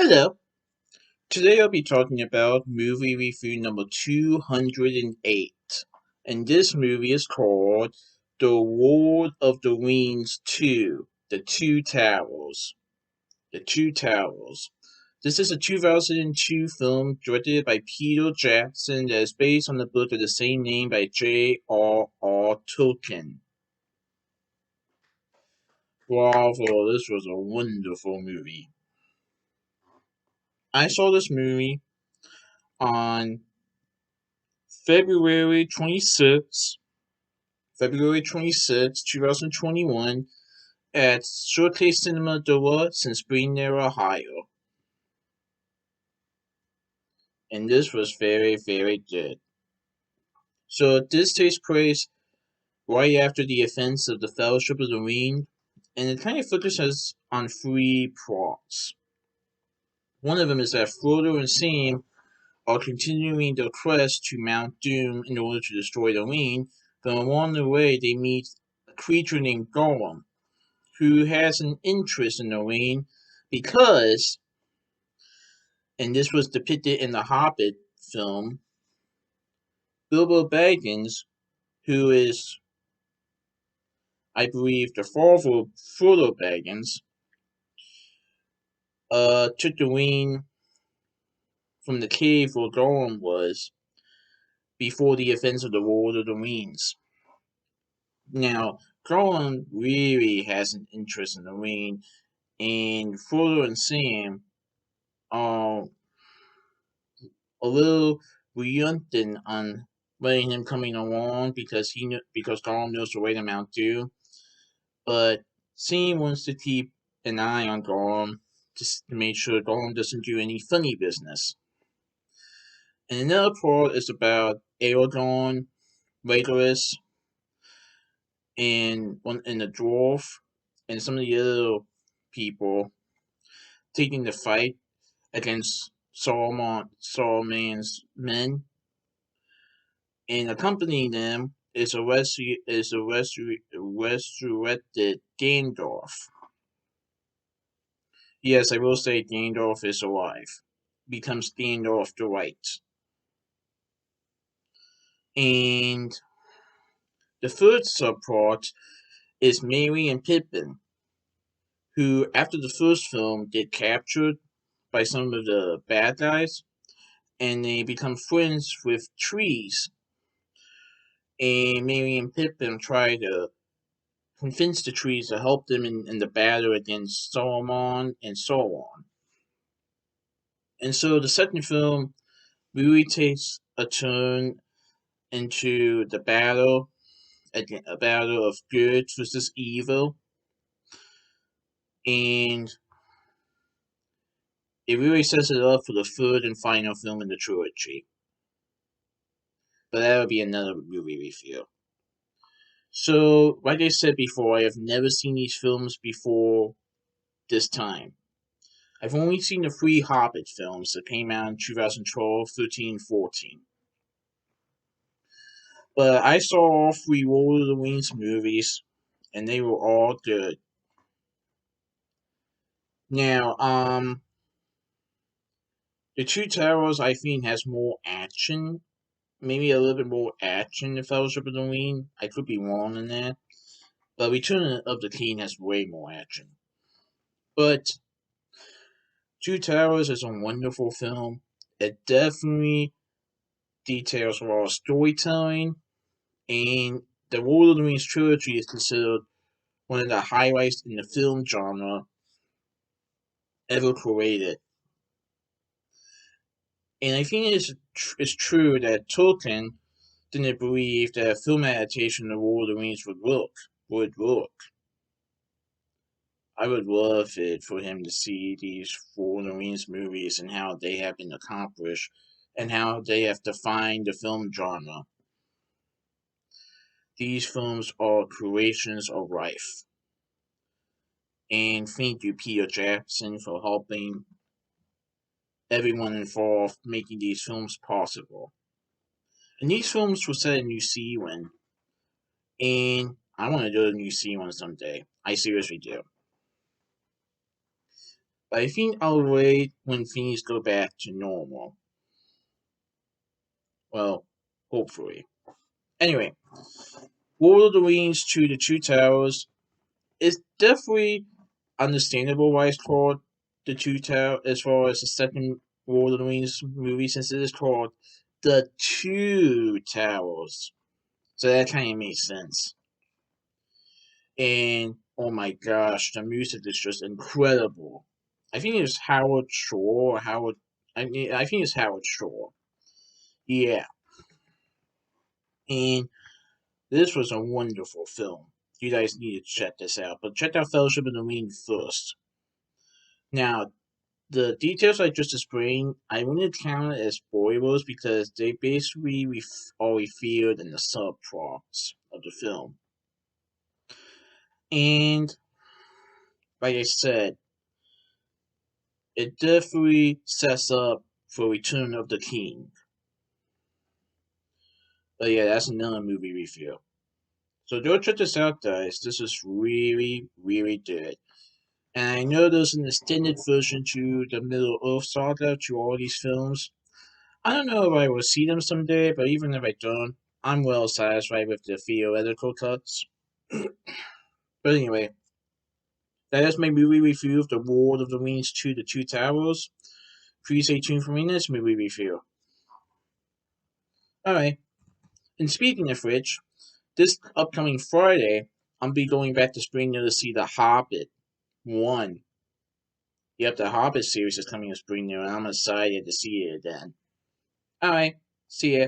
Hello. Today I'll be talking about movie review number 208. And this movie is called The Lord of the Rings 2, The Two Towers. The Two Towers. This is a 2002 film directed by Peter Jackson that is based on the book of the same name by J.R.R. Tolkien. Bravo, this was a wonderful movie. I saw this movie on February 26th, 2021 at Showcase Cinema De Lux in Springdale, Ohio. And this was very, very good. So this takes place right after the events of the Fellowship of the Ring, and it kind of focuses on three plots. One of them is that Frodo and Sam are continuing their quest to Mount Doom in order to destroy the ring, but along the way they meet a creature named Gollum, who has an interest in the ring because, and this was depicted in the Hobbit film, Bilbo Baggins, who is, I believe, the father of Frodo Baggins, took the ring from the cave where Gollum was before the events of the Lord of the Rings. Now, Gollum really has an interest in the ring, and Frodo and Sam are a little reluctant on letting him coming along because Gollum knows the way to Mount Doom, but Sam wants to keep an eye on Gollum just to make sure Gollum doesn't do any funny business. And another part is about Aragorn, Legolas, and the dwarf, and some of the other people taking the fight against Saruman's men, and accompanying them is a resurrected Gandalf. Yes, I will say Gandalf is alive. Becomes Gandalf the White. And the third subplot is Merry and Pippin, who after the first film get captured by some of the bad guys, and they become friends with trees. And Merry and Pippin try to convince the trees to help them in the battle against Saruman and so on. And so the second film really takes a turn into the battle, a battle of good versus evil, and it really sets it up for the third and final film in the trilogy. But that will be another movie review. So, like I said before, I have never seen these films before this time. I've only seen the three Hobbit films that came out in 2012, 13, 14. But I saw all three Lord of the Rings movies, and they were all good. Now, The Two Towers, I think, has more action. Maybe a little bit more action than Fellowship of the Ring. I could be wrong in that. But Return of the King has way more action. But Two Towers is a wonderful film. It definitely details a lot of storytelling, and the Lord of the Rings trilogy is considered one of the highlights in the film genre ever created. And I think it's true that Tolkien didn't believe that a film adaptation of Lord of the Rings would work. I would love it for him to see these Lord of the Rings movies and how they have been accomplished and how they have defined the film genre. These films are creations of life. And thank you, Peter Jackson, for helping everyone involved making these films possible. And these films were set in New Zealand, and I want to go to New Zealand someday. I seriously do. But I think I'll wait when things go back to normal. Well, hopefully. Anyway, Lord of the Rings to the Two Towers is definitely understandable why it's called the Two Towers as far as the second Lord of the Rings movie, since it is called the Two Towers. So that kind of makes sense. And oh my gosh, the music is just incredible. I think it's Howard Shore. I think it's Howard Shore. Yeah, and this was a wonderful film. You guys need to check this out. But check out Fellowship of the Ring first. Now, the details I just explained, I wouldn't count it as spoilers because they basically are revealed in the subplots of the film. And like I said, it definitely sets up for Return of the King. But yeah, that's another movie review. So go check this out, guys. This is really, really good. And I know there's an extended version to the Middle Earth saga to all these films. I don't know if I will see them someday, but even if I don't, I'm well satisfied with the theoretical cuts. But anyway, that is my movie review of The Lord of the Rings 2 The Two Towers. Please stay tuned for my next movie review. Alright, and speaking of which, this upcoming Friday, I'll be going back to Springdale to see The Hobbit 1. Yep, the Hobbit series is coming to Springdale, and I'm excited to see it again. Alright, see ya.